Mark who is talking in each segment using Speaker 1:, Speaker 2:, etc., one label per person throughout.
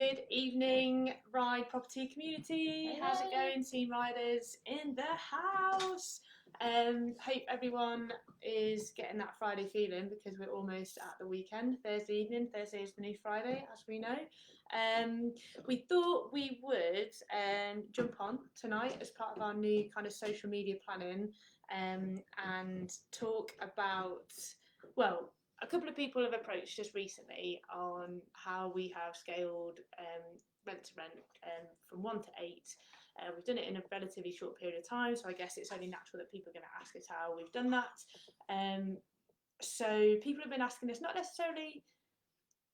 Speaker 1: Good evening, Ride Property community.
Speaker 2: Hey,
Speaker 1: how's it
Speaker 2: hey.
Speaker 1: going, team riders in the house? Hope everyone is getting that Friday feeling because we're almost at the weekend. Thursday evening, Thursday is the new Friday, as we know. We thought we would jump on tonight as part of our new kind of social media planning and talk about, well, a couple of people have approached us recently on how we have scaled rent to rent from 1 to 8. We've done it in a relatively short period of time, so I guess it's only natural that people are going to ask us how we've done that. So people have been asking us, not necessarily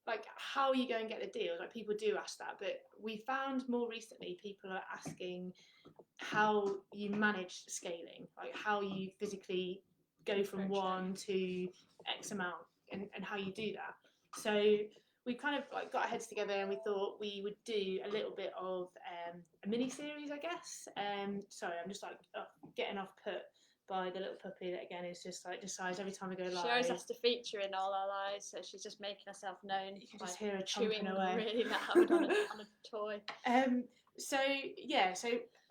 Speaker 1: like how you go and get the deals, like people do ask that, but we found more recently people are asking how you manage scaling, like how you physically go from 1 to X amount and how you do that. So we kind of like got our heads together and we thought we would do a little bit of a mini series, I guess. Sorry, I'm just like getting off put by the little puppy that again is just like decides every time we go live.
Speaker 2: She always has to feature in all our lives, so she's just making herself known.
Speaker 1: You can just hear her
Speaker 2: chewing
Speaker 1: chomping away
Speaker 2: really loud on a toy.
Speaker 1: So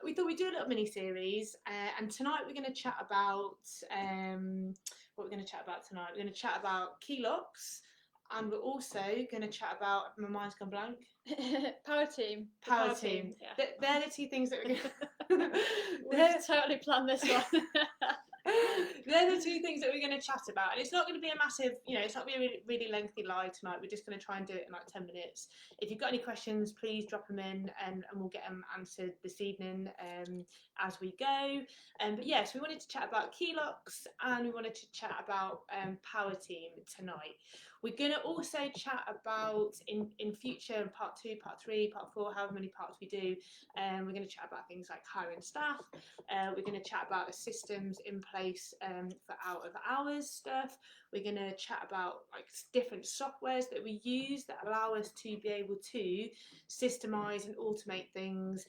Speaker 1: we thought we'd do a little mini series, and tonight we're going to chat about what we're going to chat about tonight. We're going to chat about key locks, and we're also going to chat about, my mind's gone blank.
Speaker 2: Power team.
Speaker 1: Power team.
Speaker 2: Yeah.
Speaker 1: They're the two things that we're going to...
Speaker 2: We've totally planned this one.
Speaker 1: They're the two things that we're going to chat about, and it's not going to be a massive, it's not going to be a really lengthy live tonight. We're just going to try and do it in like 10 minutes. If you've got any questions, please drop them in and we'll get them answered this evening as we go. But yes, we wanted to chat about key locks and we wanted to chat about power team tonight. We're going to also chat about in future, part 2, part 3, part 4, however many parts we do, we're going to chat about things like hiring staff. We're going to chat about the systems in place for out of hours stuff. We're going to chat about like different softwares that we use that allow us to be able to systemize and automate things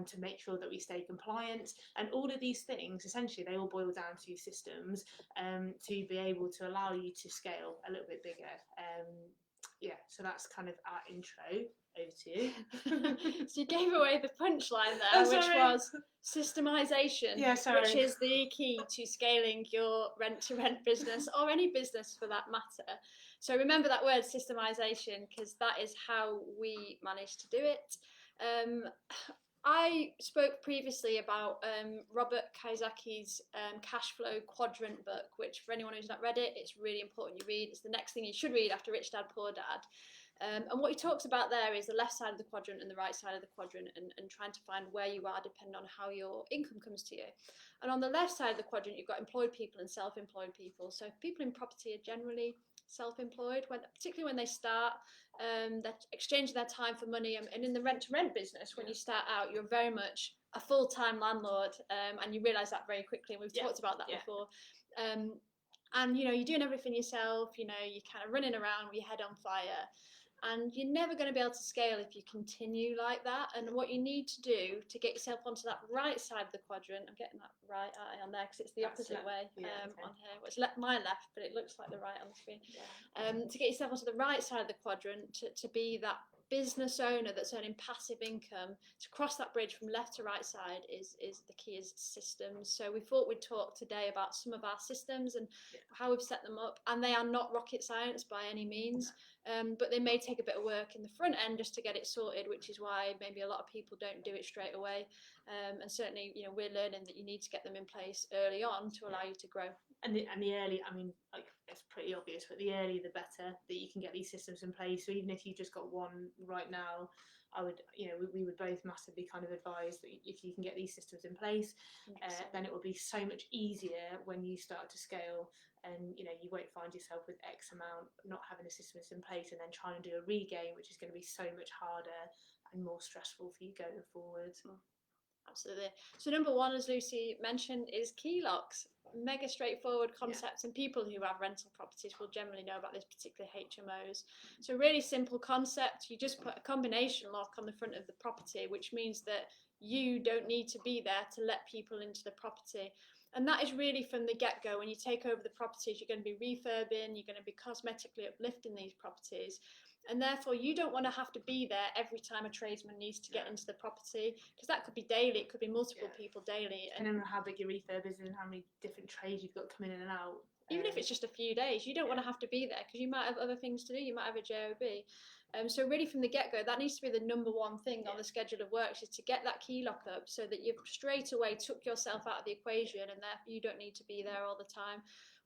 Speaker 1: to make sure that we stay compliant. And all of these things, essentially, they all boil down to systems to be able to allow you to scale a little bit bigger. So that's kind of our intro. Over to you.
Speaker 2: So you gave away the punchline there, which was systemisation, which is the key to scaling your rent-to-rent business or any business for that matter. So remember that word, systemisation, because that is how we managed to do it. I spoke previously about Robert Kiyosaki's cash flow quadrant book, which for anyone who's not read it, it's really important you read. It's the next thing you should read after Rich Dad Poor Dad. And what he talks about there is the left side of the quadrant and the right side of the quadrant, and trying to find where you are depending on how your income comes to you. And on the left side of the quadrant, you've got employed people and self-employed people. So people in property are generally self-employed, particularly when they start, they're exchanging their time for money. And in the rent-to-rent business, when you start out, you're very much a full-time landlord, and you realise that very quickly. And we've talked about that before. And you're doing everything yourself. You're kind of running around with your head on fire. And you're never going to be able to scale if you continue like that. And what you need to do to get yourself onto that right side of the quadrant, I'm getting that right eye on there because it's the opposite way on here. Well, it's my left, but it looks like the right on the screen. To get yourself onto the right side of the quadrant, to be that business owner that's earning passive income, to cross that bridge from left to right side is the key is systems. So we thought we'd talk today about some of our systems and how we've set them up, and they are not rocket science by any means. But they may take a bit of work in the front end just to get it sorted, which is why maybe a lot of people don't do it straight away. And certainly, we're learning that you need to get them in place early on to allow you to grow.
Speaker 1: And the early, I mean, like it's pretty obvious, but the earlier the better that you can get these systems in place. So even if you've just got one right now, I would, we would both massively kind of advise that if you can get these systems in place, then it will be so much easier when you start to scale. And you won't find yourself with X amount not having the systems in place and then trying to do a regain, which is going to be so much harder and more stressful for you going forward.
Speaker 2: Absolutely. So number one, as Lucy mentioned, is key locks. Mega straightforward concepts, and people who have rental properties will generally know about this particular HMOs. So really simple concept. You just put a combination lock on the front of the property, which means that you don't need to be there to let people into the property. And that is really from the get-go. When you take over the properties, you're going to be refurbing, you're going to be cosmetically uplifting these properties. and therefore you don't want to have to be there every time a tradesman needs to get into the property, because that could be daily, it could be multiple people daily,
Speaker 1: and depending on how big your refurb is and how many different trades you've got coming in and out.
Speaker 2: Even if it's just a few days, you don't want to have to be there because you might have other things to do. You might have a job. So really from the get-go, that needs to be the number one thing on the schedule of works, is to get that key lock up so that you've straight away took yourself out of the equation, and therefore you don't need to be there all the time.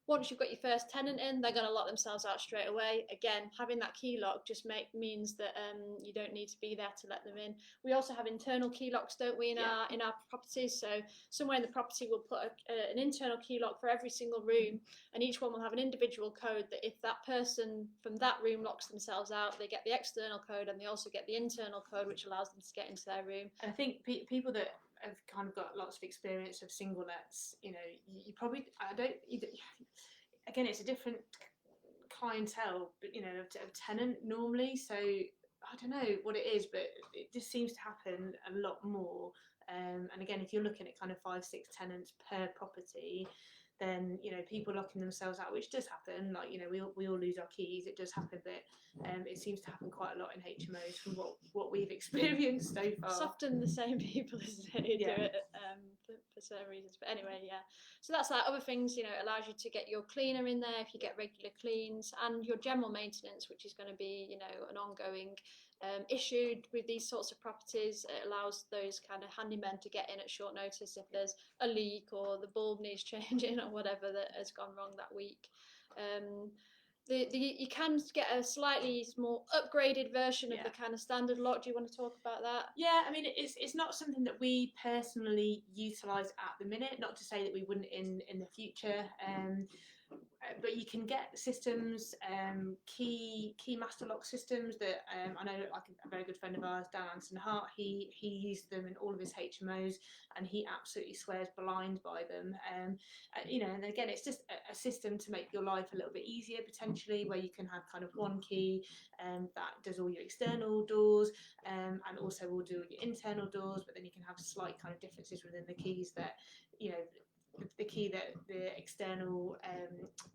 Speaker 2: Once you've got your first tenant in, they're going to lock themselves out straight away. Again, having that key lock just means that you don't need to be there to let them in. We also have internal key locks, don't we, in our properties? So somewhere in the property we'll put an internal key lock for every single room, and each one will have an individual code that if that person from that room locks themselves out, they get the external code, and they also get the internal code, which allows them to get into their room.
Speaker 1: And I think people that have kind of got lots of experience of single lets, you probably, again, it's a different clientele, but of tenant normally, so I don't know what it is, but it just seems to happen a lot more. And again, if you're looking at kind of 5-6 tenants per property, then people locking themselves out, which does happen. Like we all lose our keys. It does happen, but it seems to happen quite a lot in HMOs from what we've experienced so far.
Speaker 2: It's often the same people, isn't it, who do it for certain reasons. But anyway, so that's like other things. It allows you to get your cleaner in there if you get regular cleans, and your general maintenance, which is going to be an ongoing issue with these sorts of properties. It allows those kind of handymen to get in at short notice if there's a leak or the bulb needs changing or whatever that has gone wrong that week. You can get a slightly more upgraded version of the kind of standard lock. Do you want to talk about that?
Speaker 1: Yeah, I mean, it's not something that we personally utilise at the minute. Not to say that we wouldn't in the future. But you can get systems, key master lock systems that I know, like a very good friend of ours, Dan Anson Hart, he used them in all of his HMOs, and he absolutely swears blind by them. And again, it's just a system to make your life a little bit easier potentially, where you can have kind of one key that does all your external doors, and also will do your internal doors, but then you can have slight kind of differences within the keys that the key that the external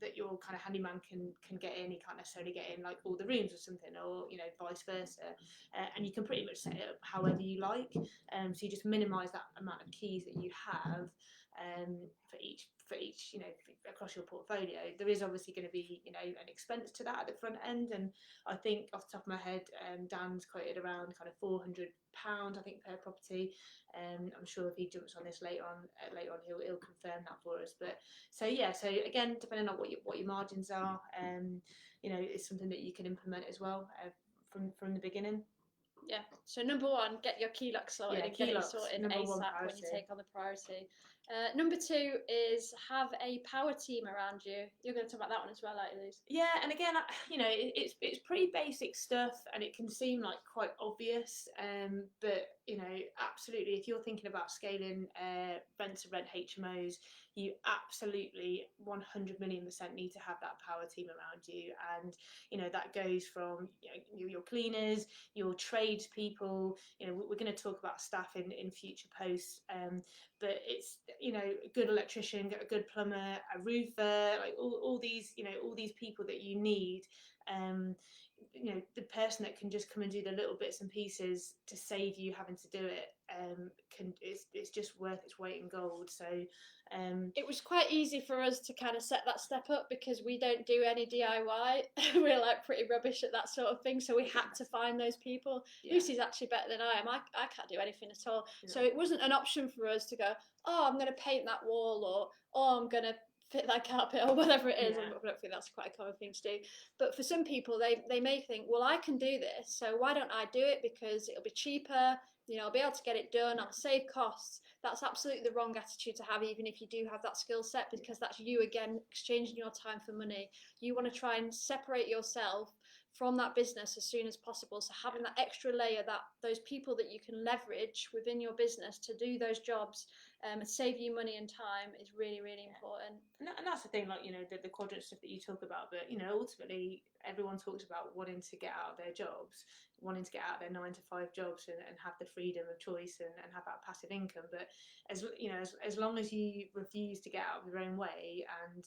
Speaker 1: that your kind of handyman can get in, he can't necessarily get in like all the rooms or something, or vice versa, and you can pretty much set it up however you like, so you just minimize that amount of keys that you have for each across your portfolio. There is obviously going to be an expense to that at the front end, and I think off the top of my head, Dan's quoted around kind of £400 I think per property. I'm sure if he jumps on this later on he'll confirm that for us. But so again, depending on what your margins are, it's something that you can implement as well from the beginning.
Speaker 2: Yeah. So number one, get your key lock sorted and get it sorted ASAP when you take on the priority. Number two is have a power team around you. You're going to talk about that one as well, aren't you, Liz?
Speaker 1: Yeah, and again, it's pretty basic stuff, and it can seem like quite obvious, but absolutely, if you're thinking about scaling rent to rent HMOs, you absolutely 100 million% need to have that power team around you, and that goes from your cleaners, your tradespeople. We're going to talk about staff in future posts, but it's a good electrician, a good plumber, a roofer, like all these people that you need. The person that can just come and do the little bits and pieces to save you having to do it, it's just worth its weight in gold. So
Speaker 2: it was quite easy for us to kind of set that step up because we don't do any DIY. We're like pretty rubbish at that sort of thing, so we had to find those people. Lucy's actually better than I am. I can't do anything at all. So it wasn't an option for us to go, I'm going to paint that wall, or I'm going to fit that carpet, or whatever it is. I don't think that's quite a common thing to do, but for some people they may think, well, I can do this, so why don't I do it, because it'll be cheaper, I'll be able to get it done, I'll save costs. That's absolutely the wrong attitude to have, even if you do have that skill set, because that's you again exchanging your time for money. You want to try and separate yourself from that business as soon as possible. So having that extra layer, that those people that you can leverage within your business to do those jobs and save you money and time is really, really important.
Speaker 1: And that's the thing, like the quadrant stuff that you talk about, but ultimately everyone talks about wanting to get out of their jobs, wanting to get out of their 9-to-5 jobs and have the freedom of choice and have that passive income. But as long as you refuse to get out of your own way and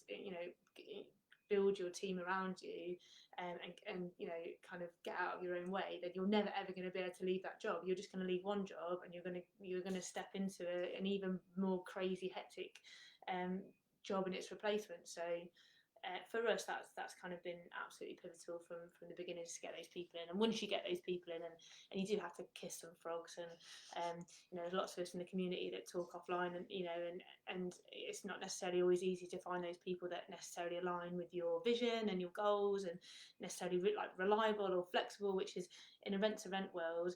Speaker 1: build your team around you, and you know, kind of get out of your own way, then you're never ever going to be able to leave that job. You're just going to leave one job, and you're going to step into an even more crazy, hectic job in its replacement. So for us, that's kind of been absolutely pivotal from the beginning, to get those people in. And once you get those people in, and you do have to kiss some frogs, and you know, there's lots of us in the community that talk offline, and you know, and it's not necessarily always easy to find those people that necessarily align with your vision and your goals, and necessarily like reliable or flexible, which is in a rent to rent world.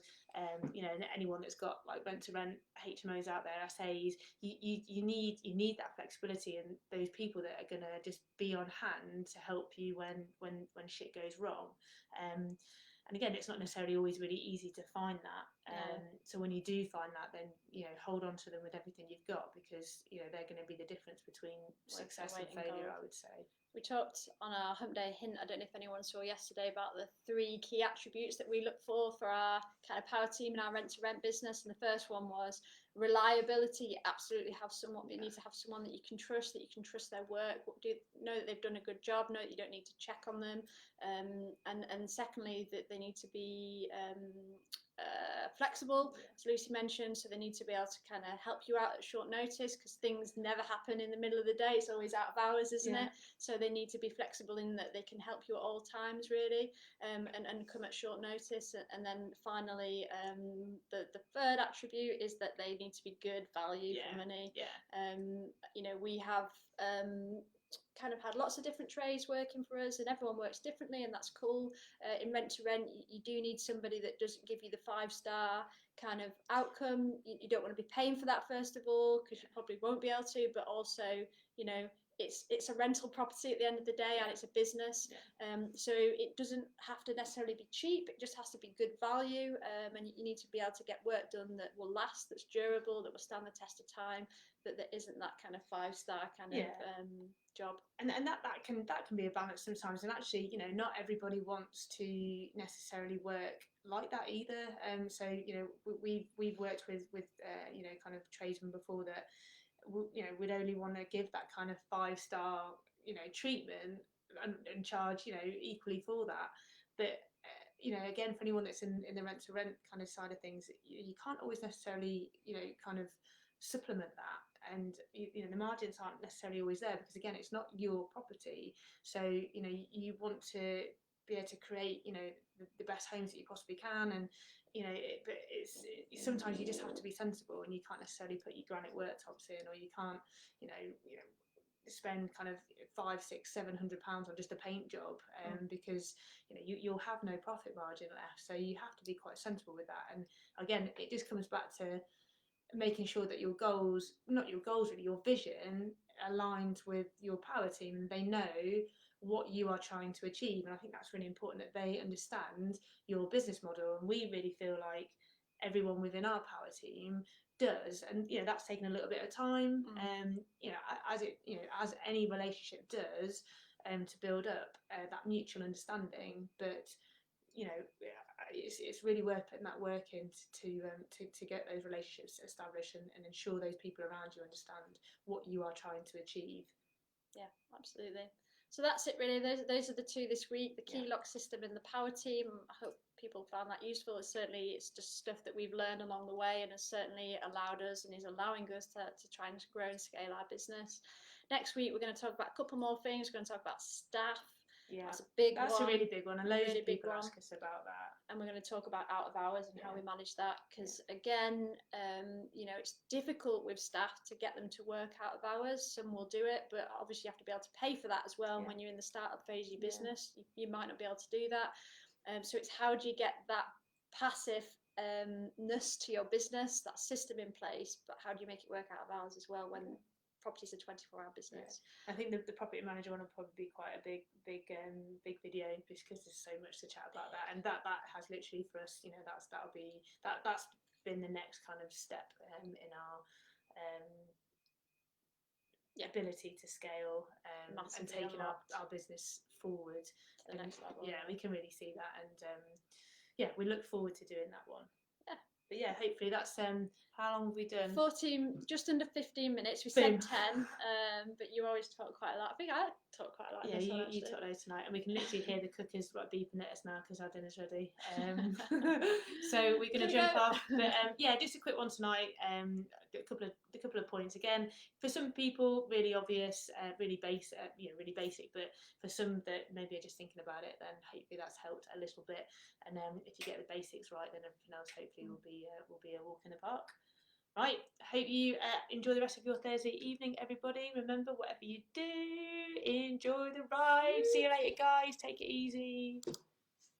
Speaker 1: You know, anyone that's got like rent to rent HMOs out there, SAs, you need that flexibility, and those people that are gonna just be on hand to help you when shit goes wrong. And again, it's not necessarily always really easy to find that. So when you do find that, then you know, hold on to them with everything you've got, because you know, they're going to be the difference between success and failure, I would say.
Speaker 2: We talked on our Hump Day hint, I don't know if anyone saw yesterday, about the 3 key attributes that we look for our kind of power team and our rent-to-rent business. And the first one was reliability. You absolutely have someone, you need to have someone that you can trust their work, know that they've done a good job, know that you don't need to check on them. And secondly, that they need to be flexible, as Lucy mentioned, so they need to be able to kind of help you out at short notice, because things never happen in the middle of the day, it's always out of hours, isn't it? So they need to be flexible in that they can help you at all times, really, and come at short notice. And then finally, the third attribute is that they need to be good value for money. You know, we have kind of had lots of different trades working for us, and everyone works differently, and that's cool. In rent to rent, you do need somebody that doesn't give you the 5-star kind of outcome. You don't want to be paying for that, first of all, because you probably won't be able to, but also, you know, it's a rental property at the end of the day, and it's a business. So it doesn't have to necessarily be cheap, it just has to be good value, and you need to be able to get work done that will last, that's durable, that will stand the test of time, that there isn't that kind of 5-star kind of job. And
Speaker 1: that can be a balance sometimes, and actually, you know, not everybody wants to necessarily work like that either. So you know, we've worked with you know, kind of tradesmen before that, you know, we'd only want to give that kind of 5-star, you know, treatment, and charge, you know, equally for that. But you know, again, for anyone that's in the rent to rent kind of side of things, you can't always necessarily, you know, kind of supplement that, and you know, the margins aren't necessarily always there, because again, it's not your property. So you know, you want to be able to create, you know, the best homes that you possibly can, and you know, but it's sometimes you just have to be sensible, and you can't necessarily put your granite worktops in, or you can't, you know, spend kind of £500, £600, £700 on just a paint job, because you know, you'll have no profit margin left. So you have to be quite sensible with that. And again, it just comes back to making sure that your goals, not your goals really, your vision aligned with your power team, and they know what you are trying to achieve. And I think that's really important, that they understand your business model. And we really feel like everyone within our power team does. And you know, that's taken a little bit of time, you know, as it, you know, as any relationship does, to build up that mutual understanding. But you know, it's really worth putting that work in to get those relationships established, and ensure those people around you understand what you are trying to achieve.
Speaker 2: Yeah, absolutely. So that's it, really. Those are the 2 this week: the key lock system and the power team. I hope people found that useful. It's just stuff that we've learned along the way, and has certainly allowed us, and is allowing us to try and grow and scale our business. Next week, we're going to talk about a couple more things. We're going to talk about staff.
Speaker 1: Yeah,
Speaker 2: that's
Speaker 1: a really big one, and loads of people ask us about that.
Speaker 2: And we're going to talk about out of hours and how we manage that, because again, you know, it's difficult with staff to get them to work out of hours. Some will do it, but obviously you have to be able to pay for that as well. And when you're in the startup phase of your business, you might not be able to do that. So it's, how do you get that passiveness to your business, that system in place, but how do you make it work out of hours as well, when property's a 24-hour business?
Speaker 1: I think the property manager one will probably be quite a big video, just because there's so much to chat about that. And that has literally, for us, you know, that's been the next kind of step in our ability to scale, and taking our business forward
Speaker 2: to the next level.
Speaker 1: Yeah, we can really see that, and we look forward to doing that one.
Speaker 2: But
Speaker 1: hopefully that's How long have we done?
Speaker 2: 14, just under 15 minutes. We
Speaker 1: Boom.
Speaker 2: said 10, but you always talk quite a lot. I think I talk quite a lot.
Speaker 1: Yeah,
Speaker 2: in this one,
Speaker 1: you
Speaker 2: actually.
Speaker 1: talk loads tonight, and we can literally hear the cookers beeping at us now because our dinner's ready. So we're going to jump off, but yeah, just a quick one tonight. A couple of points again. For some people, really obvious, really basic, really basic. But for some that maybe are just thinking about it, then hopefully that's helped a little bit. And if you get the basics right, then everything else hopefully will be a walk in the park. Right, hope you enjoy the rest of your Thursday evening, everybody. Remember, whatever you do, enjoy the ride. See you later, guys. Take it easy.